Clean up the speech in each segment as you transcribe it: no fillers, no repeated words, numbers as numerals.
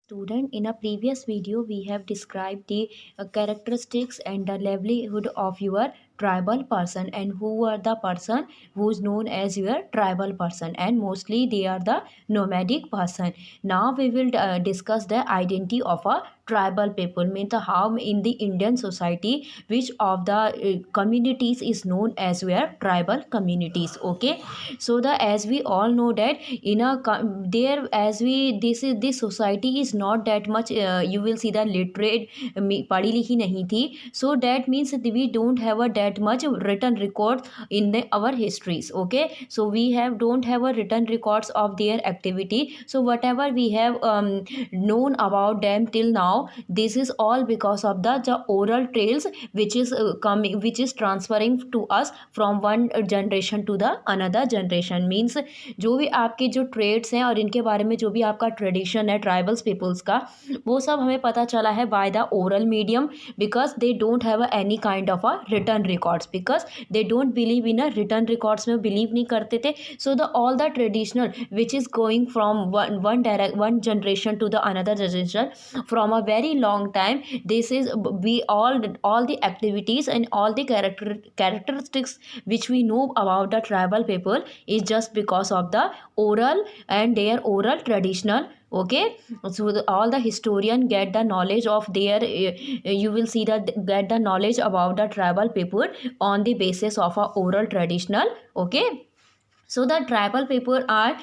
Student, in a previous video we have described the characteristics and the livelihood of your tribal person, and who are the person who is known as your tribal person, and mostly they are the nomadic person. Now we will discuss the identity of a tribal people, means the how in the Indian society which of the communities is known as your tribal communities. Okay, so the as we all know that in a there as we this society is not that much you will see the literate पढ़ी लिखी नहीं थी, so that means we don't have a that much written record in our histories. Okay, so we have don't have a written records of their activity, so whatever we have known about them till now, this is all because of the oral trails which is coming, which is transferring to us from one generation to the another generation. Means जो भी आपके जो trades हैं और इनके बारे में जो भी आपका ट्रेडिशन है ट्राइबल्स पीपल्स का, वो सब हमें पता चला है by the oral medium, because they don't have any kind of a return records, because they don't believe in a return records में बिलीव नहीं करते थे. So the all the traditional which is going from one generation to the another generation from a very long time, this is we all the activities and all the characteristics which we know about the tribal people is just because of the oral and their oral traditional. Okay, so all the historian get the knowledge of their you will see that get the knowledge about the tribal people on the basis of a oral traditional. Okay, so the tribal people are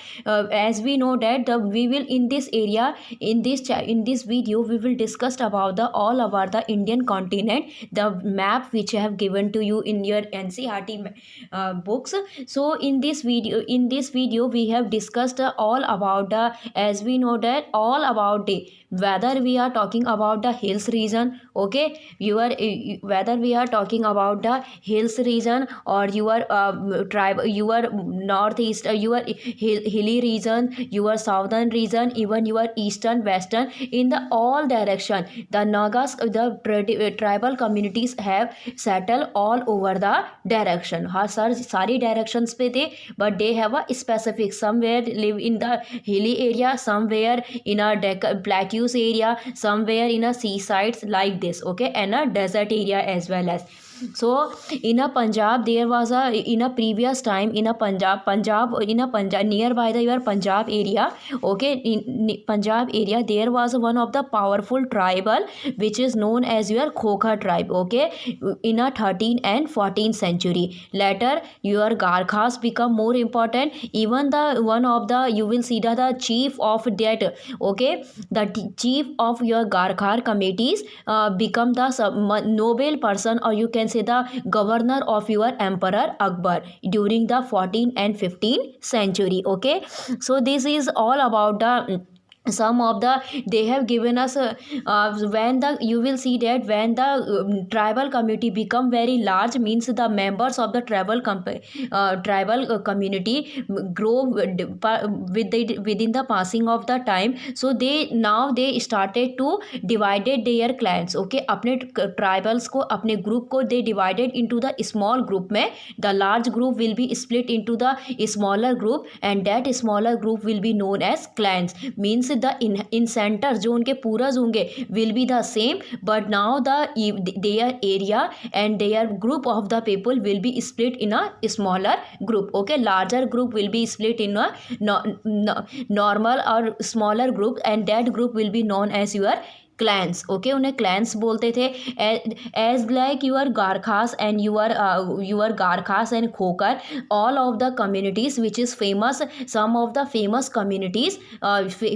as we know that the we will in this area in in this video we will discuss about the all about the Indian continent, the map which I have given to you in your NCERT books. So in this video we have discussed all about the, as we know that all about the, whether we are talking about the hills region. Okay, you are whether we are talking about the hills region or your tribe, your northeast, your hilly region, your southern region, even your eastern, western, in the all direction the Nagas, the tribal communities have settled all over the direction. हाँ sir, सारी directions पे थे, but they have a specific, somewhere live in the hilly area, somewhere in a plateaus area, somewhere in a seasides like this. Okay, and a desert area as well as. So in a Punjab there was a, in a previous time in a Punjab in a Punjab nearby the your Punjab area. Okay, in Punjab area there was one of the powerful tribal which is known as your Khokha tribe. Okay, in a 13th and 14th century. Later your Garkhas become more important. Even the one of the, you will see the chief of that. Okay, the chief of your Garkhar committees become the noble person, or you can say the governor of your emperor Akbar during the 14th and 15th century. Okay, so this is all about the some of the, they have given us when the, you will see that when the tribal community become very large, means the members of the tribal community grow with the within the passing of the time. So they now they started to divided their clans. Okay, अपने tribals को, अपने group को they divided into the small group में, the large group will be split into the smaller group, and that smaller group will be known as clans. Means the in center जो उनके पूरज होंगे will be the same, but now the their area and their group of the people will be split in a smaller group. Okay, larger group will be split in a normal or smaller group, and that group will be known as your clans. Okay, उन्हें clans बोलते थे. As like your Gorkhas and your Gorkhas and खोकर, all of the communities which is famous, some of the famous communities,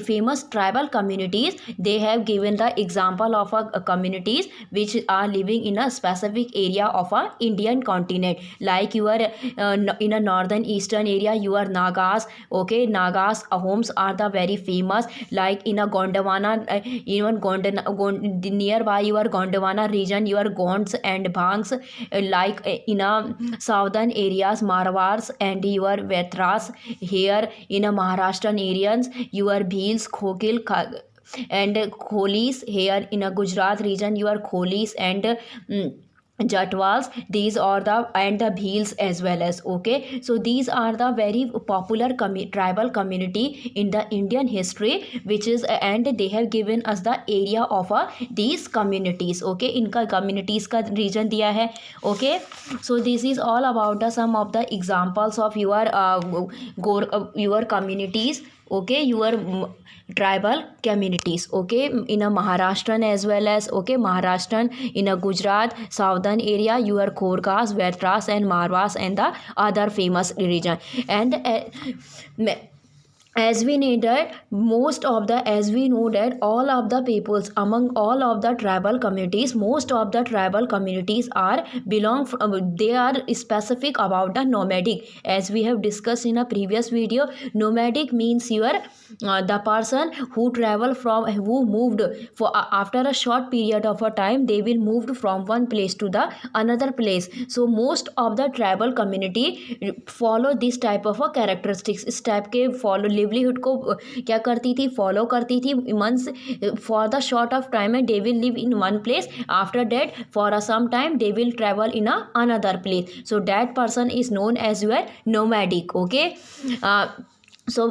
famous tribal communities, they have given the example of a communities which are living in a specific area of a Indian continent, like your in a northern eastern area your Nagas. Okay, Nagas, Ahoms are the very famous, like in a Gondwana, even nearby your Gondwana region, your Gonds and Bhangs, like in a southern areas Marwars and your Vetras. Here in a Maharashtrian areas your Bhils, Khokil and Kholis. Here in a Gujarat region your Kholis and Jatwals, these are the and the Bhils as well as. Okay, so these are the very popular tribal community in the Indian history, which is and they have given us the area of these communities. Okay, इनका communities का region दिया है. Okay, so this is all about the some of the examples of your communities. Okay, your tribal communities. Okay, in a Maharashtrian as well as. Okay, Maharashtrian, in a Gujarat southern area, your Khorgas, Vetras and Marwas and the other famous region. And as we know that all of the peoples among all of the tribal communities, most of the tribal communities are they are specific about the nomadic. As we have discussed in a previous video, nomadic means the person who moved for after a short period of a time, they will moved from one place to the another place. So most of the tribal community follow this type of a characteristics. इस type के follow livelihood को क्या करती थी, follow करती थी. Once for the short of time and they will live in one place, after that for some time they will travel in another place. So that person is known as your nomadic. Okay, so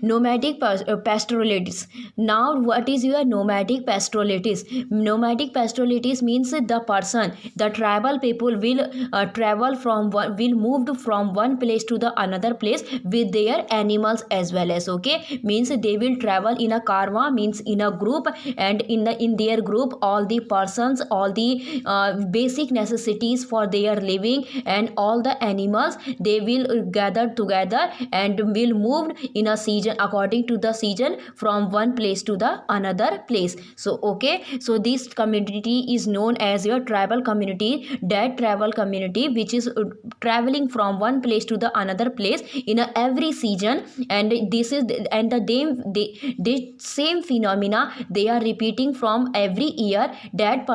nomadic pastoralities. Now what is your nomadic pastoralities? Nomadic pastoralities means the tribal people will move from one place to the another place with their animals as well as. Okay, means they will travel in a caravan, means in a group, and in their group all the persons, all the basic necessities for their living and all the animals, they will gather together and will move in a season according to the season from one place to the another place. So okay, so this community is known as your tribal community. That tribal community which is traveling from one place to the another place in every season, and this is and the same phenomena they are repeating from every year. That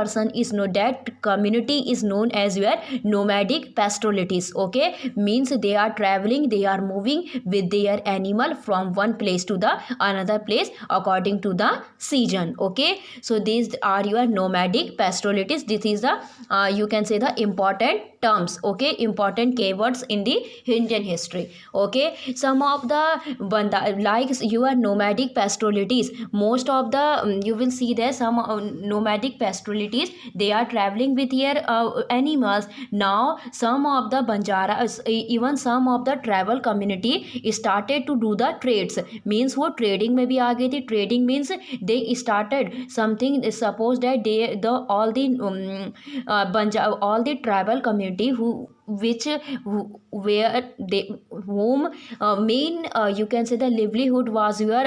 community is known as your nomadic pastoralities. Okay, means they are traveling, they are moving with their animal from one place to the another place according to the season. Okay, so these are your nomadic pastoralities. This is the you can say the important terms. Okay, important keywords in the Indian history. Okay, some of the like your nomadic pastoralities, most of the you will see there some nomadic pastoralities, they are traveling with their animals. Now some of the Banjaras, even some of the tribal community started to do the trades. Means वो trading में भी आ गई थी. Trading means they started something. Suppose that all the tribal community where they whom main you can say the livelihood was your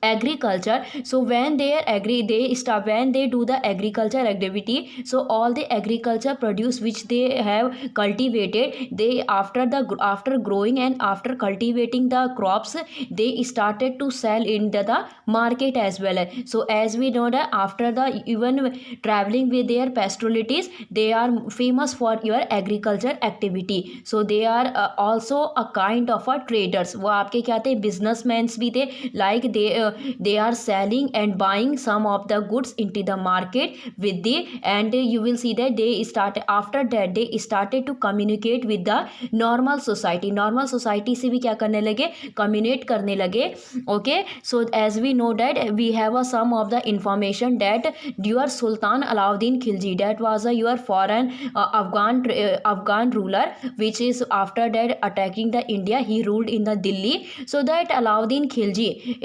agriculture. So when they do the agriculture activity, so all the agriculture produce which they have cultivated, they after growing and after cultivating the crops, they started to sell in the market as well. So as we know that after the even traveling with their pastoralities, they are famous for your agriculture activity. So they are also a kind of a traders. वो आपके क्या थे, businessmen भी थे. Like they are selling and buying some of the goods into the market with and you will see that after that they started to communicate with the normal society. Normal society से भी क्या करने लगे, communicate करने लगे. Okay, so as we know that we have some of the information that your Sultan Alauddin Khilji, that was your foreign Afghan ruler, which is after that attacking the India, he ruled in the Delhi. So that Alauddin Khilji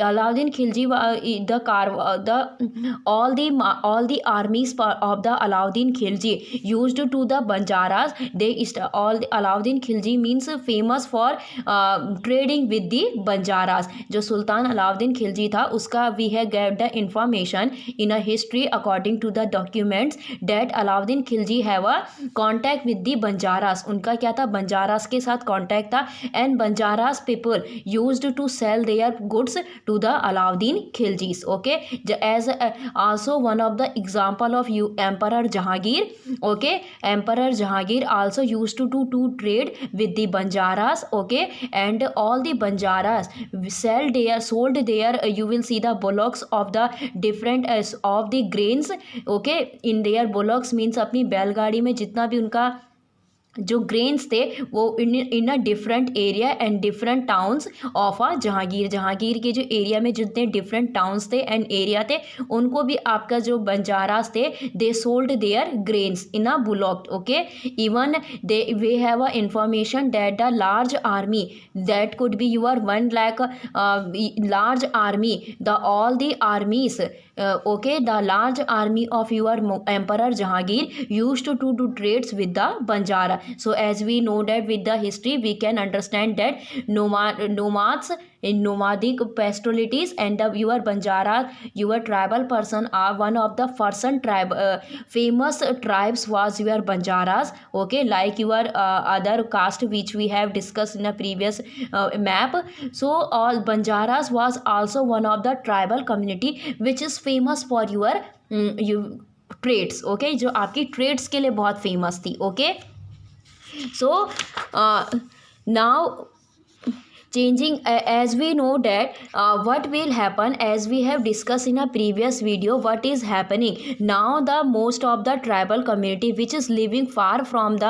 all the armies of the Alauddin Khilji used to the Banjaras. Alauddin Khilji means famous for trading with the Banjaras. जो सुल्तान अलाउद्दीन खिलजी था उसका we have get the information in a history according to the documents that Alauddin Khilji have a contact with the Banjaras. उनका क्या था, Banjaras के साथ contact था, and Banjaras people used to sell their goods to the Alauddin Khilji's. Okay, as also one of the example of you Emperor Jahangir. Okay, Emperor Jahangir also used to trade with the Banjaras. Okay, and all the Banjaras sold their you will see the bullocks of the different of the grains. Okay, in their bullocks means अपनी बैलगाड़ी में जितना भी उनका जो grains थे वो in a different area and different towns of a Jahangir के जो एरिया में जितने डिफरेंट टाउन्स थे एंड एरिया थे उनको भी आपका जो बंजारास थे they sold their grains in a bullock. Okay, even they way have a information that the large army that could be your 1 lakh large army, the all the armies okay, the large army of your Emperor Jahangir used to do trades with the Banjara. So as we know that with the history we can understand that nomads in nomadic pastoralities and your Banjara, your tribal person are one of the first famous tribes was your Banjaras. Okay, like your other caste which we have discussed in a previous map. So all Banjaras was also one of the tribal community which is famous for your trades. Okay, जो आपकी trades के लिए बहुत famous थी. Okay, so now changing as we know that what will happen as we have discussed in a previous video what is happening now. The most of the tribal community which is living far from the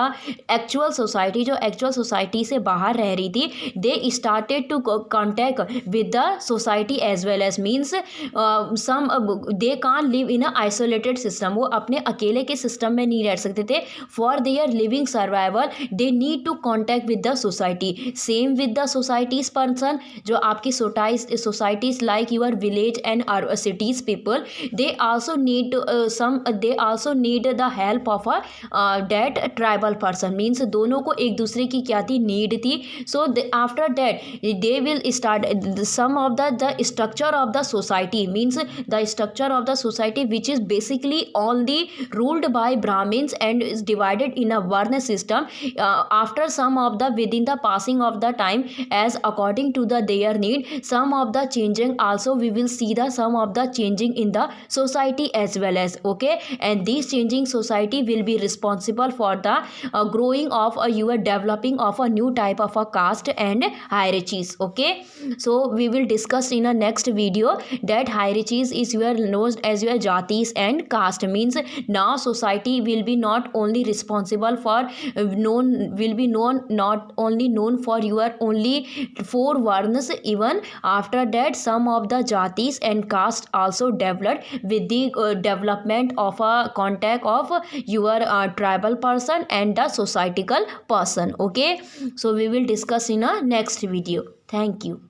actual society, जो actual society से बाहर रह रही थी, they started to contact with the society as well as means some they can't live in a isolated system. वो अपने अकेले के सिस्टम में नहीं रह सकते थे. For their living survival they need to contact with the society. Same with the society person, जो आपकी societies like your village and our cities people, they also need the help of a that tribal person. means दोनों को एक दूसरे की क्या थी, need थी. So after that they will start some of the structure of the society, means the structure of the society which is basically only ruled by Brahmins and is divided in a Varna system. After some of the within the passing of the time as according to their need, some of the changing also we will see the some of the changing in the society as well as. Okay, and this changing society will be responsible for the growing of your developing of a new type of a caste and hierarchies. Okay, so we will discuss in a next video that hierarchies is your known as your jatis and caste. means now society will be not only responsible for not only known for your only 4 varnas, even after that some of the jatis and caste also developed with the development of a contact of your tribal person and the societal person. Okay, so we will discuss in a next video. Thank you.